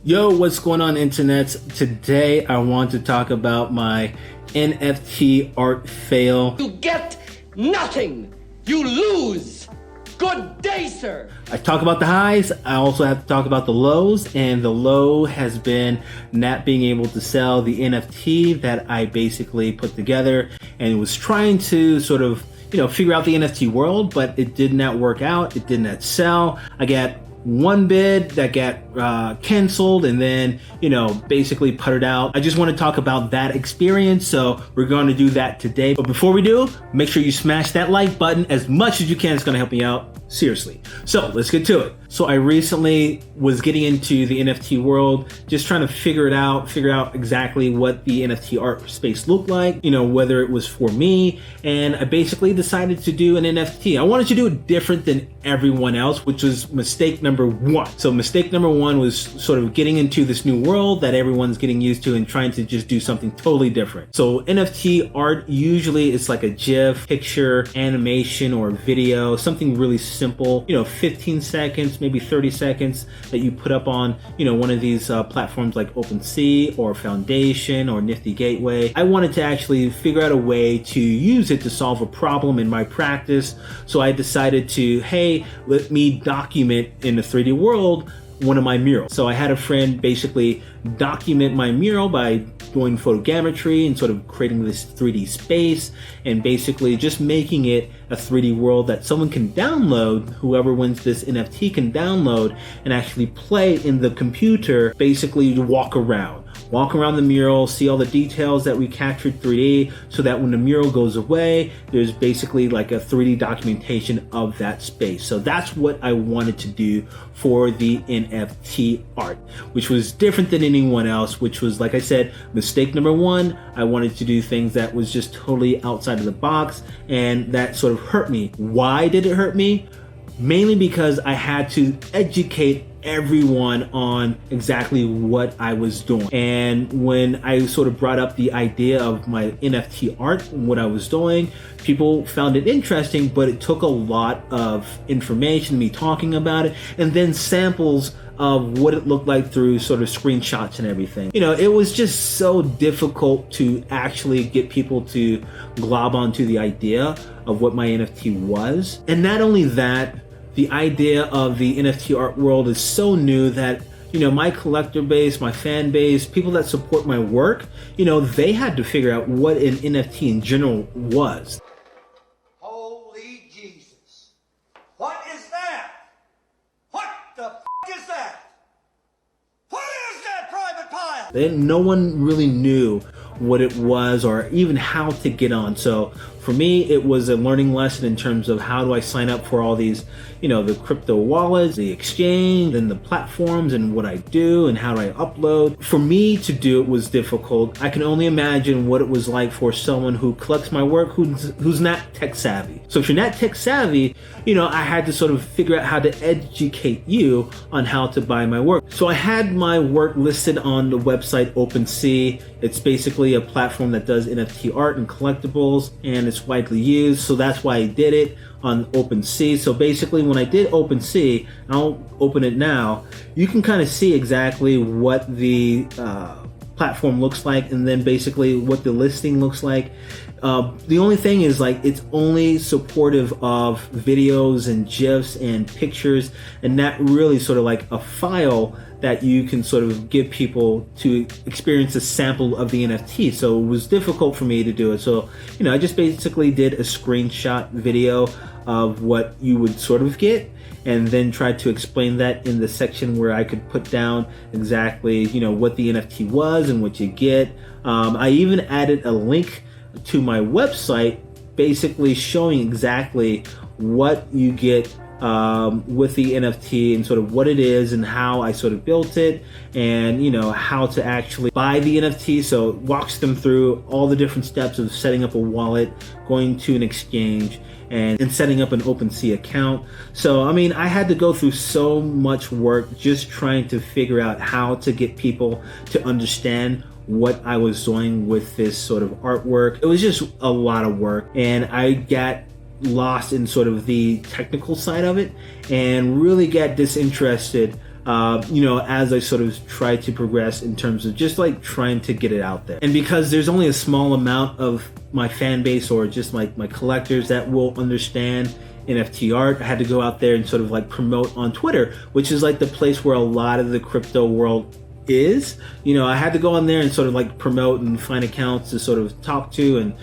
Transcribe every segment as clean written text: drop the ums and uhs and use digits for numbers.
Yo, what's going on, internet? Today I want to talk about my NFT art fail. You get nothing. You lose. Good day, sir. I talk about the highs. I also have to talk about the lows, and the low has been not being able to sell the NFT that I basically put together and was trying to sort of, figure out the NFT world, but it did not work out. It did not sell. I got one bid that got canceled and then, basically puttered out. I just want to talk about that experience, so we're going to do that today. But before we do, make sure you smash that like button as much as you can. It's going to help me out, seriously. So let's get to it. So I recently was getting into the NFT world, just trying to figure out exactly what the NFT art space looked like, whether it was for me. And I basically decided to do an NFT. I wanted to do it different than everyone else, which was mistake number one. So mistake number one was sort of getting into this new world that everyone's getting used to and trying to just do something totally different. So NFT art, usually it's like a GIF, picture, animation, or video, something really simple, 15 seconds, maybe 30 seconds that you put up on, one of these platforms like Opensea or Foundation or Nifty Gateway. I wanted to actually figure out a way to use it to solve a problem in my practice. So I decided to, hey, let me document in the 3D world one of my murals. So I had a friend basically document my mural by doing photogrammetry and sort of creating this 3D space and basically just making it a 3D world that someone can download. Whoever wins this NFT can download and actually play in the computer, basically walk around the mural, see all the details that we captured 3D, so that when the mural goes away, there's basically like a 3D documentation of that space. So that's what I wanted to do for the NFT art, which was different than anyone else, which was, like I said, mistake number one. I wanted to do things that was just totally outside of the box, and that sort of hurt me. Why did it hurt me? Mainly because I had to educate everyone on exactly what I was doing. And when I sort of brought up the idea of my NFT art, what I was doing, people found it interesting, but it took a lot of information, me talking about it, and then samples of what it looked like through sort of screenshots and everything. It was just so difficult to actually get people to glob onto the idea of what my NFT was. And not only that, the idea of the NFT art world is so new that, my collector base, my fan base, people that support my work, they had to figure out what an NFT in general was. Holy Jesus. What is that? What the is that? What is that private pile? No one really knew what it was or even how to get on. So for me, it was a learning lesson in terms of how do I sign up for all these, the crypto wallets, the exchange, and the platforms, and what I do and how do I upload. For me to do it was difficult. I can only imagine what it was like for someone who collects my work who's not tech savvy. So if you're not tech savvy, I had to sort of figure out how to educate you on how to buy my work. So I had my work listed on the website Opensea. It's basically a platform that does NFT art and collectibles, and it's widely used. So that's why I did it on Opensea. So basically when I did Opensea, I'll open it now, you can kind of see exactly what the platform looks like, and then basically what the listing looks like. The only thing is, it's only supportive of videos and GIFs and pictures, and not really sort of like a file that you can sort of give people to experience a sample of the NFT. So it was difficult for me to do it. So, I just basically did a screenshot video of what you would sort of get, and then tried to explain that in the section where I could put down exactly, what the NFT was and what you get. I even added a link to my website, basically showing exactly what you get with the NFT and sort of what it is and how I sort of built it, and how to actually buy the NFT. So it walks them through all the different steps of setting up a wallet, going to an exchange, and setting up an Opensea account. So I had to go through so much work just trying to figure out how to get people to understand what I was doing with this sort of artwork. It was just a lot of work, and I got lost in sort of the technical side of it and really got disinterested as I sort of try to progress in terms of just like trying to get it out there. And because there's only a small amount of my fan base or just my collectors that will understand NFT art, I had to go out there and sort of like promote on Twitter, which is like the place where a lot of the crypto world is. I had to go on there and sort of like promote and find accounts to sort of talk to and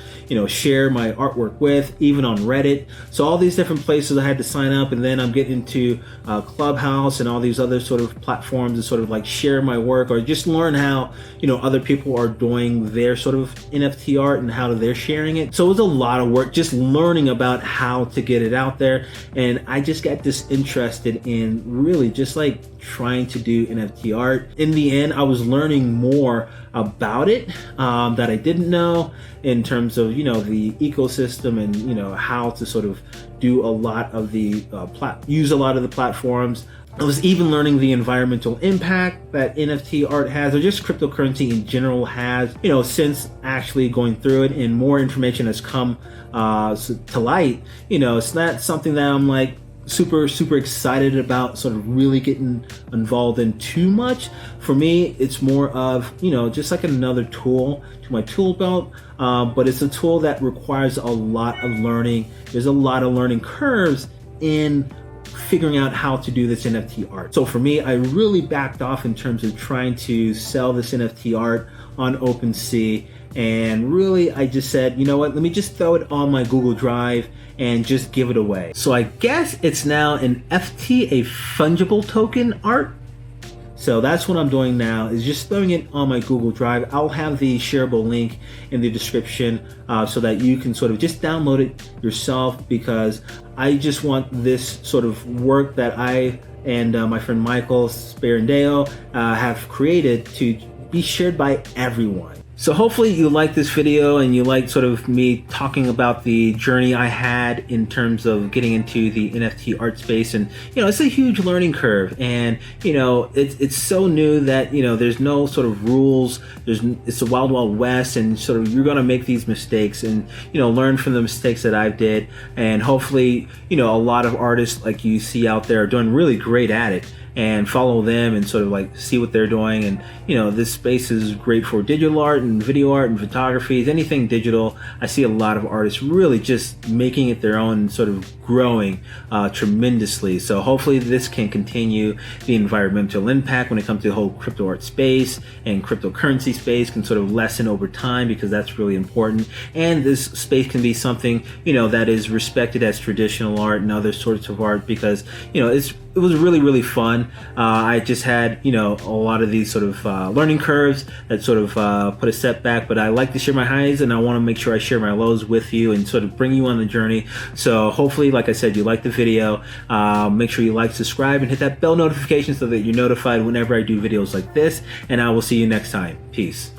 share my artwork with, even on Reddit. So all these different places I had to sign up, and then I'm getting into Clubhouse and all these other sort of platforms to sort of like share my work or just learn how other people are doing their sort of NFT art and how they're sharing it. So it was a lot of work just learning about how to get it out there, and I just got this interested in really just like trying to do NFT art. In the end, I was learning more about it that I didn't know in terms of the ecosystem and how to sort of do a lot of the use a lot of the platforms. I was even learning the environmental impact that NFT art has, or just cryptocurrency in general has, since actually going through it, and more information has come to light. It's not something that I'm like super excited about sort of really getting involved in too much. For me, it's more of just like another tool to my tool belt, but it's a tool that requires a lot of learning. There's a lot of learning curves in figuring out how to do this NFT art. So for me, I really backed off in terms of trying to sell this NFT art on Opensea, and really I just said, let me just throw it on my Google Drive and just give it away. So I guess it's now an FT, a fungible token art. So that's what I'm doing now, is just throwing it on my Google Drive. I'll have the shareable link in the description so that you can sort of just download it yourself, because I just want this sort of work that I and my friend Michael Sperandeo have created to be shared by everyone. So hopefully you like this video and you like sort of me talking about the journey I had in terms of getting into the NFT art space. And it's a huge learning curve, and it's so new that there's no sort of rules. It's a wild west, and sort of you're gonna make these mistakes and learn from the mistakes that I did. And hopefully a lot of artists like you see out there are doing really great at it, and follow them and sort of like see what they're doing. And this space is great for digital art and video art and photography, anything digital. I see a lot of artists really just making it their own and sort of growing tremendously. So hopefully this can continue. The environmental impact when it comes to the whole crypto art space and cryptocurrency space can sort of lessen over time, because that's really important. And this space can be something that is respected as traditional art and other sorts of art, because it was really fun. I just had a lot of these sort of learning curves that sort of put a setback, but I like to share my highs, and I want to make sure I share my lows with you and sort of bring you on the journey. So hopefully, like I said, you like the video. Make sure you like, subscribe, and hit that bell notification so that you're notified whenever I do videos like this, and I will see you next time. Peace.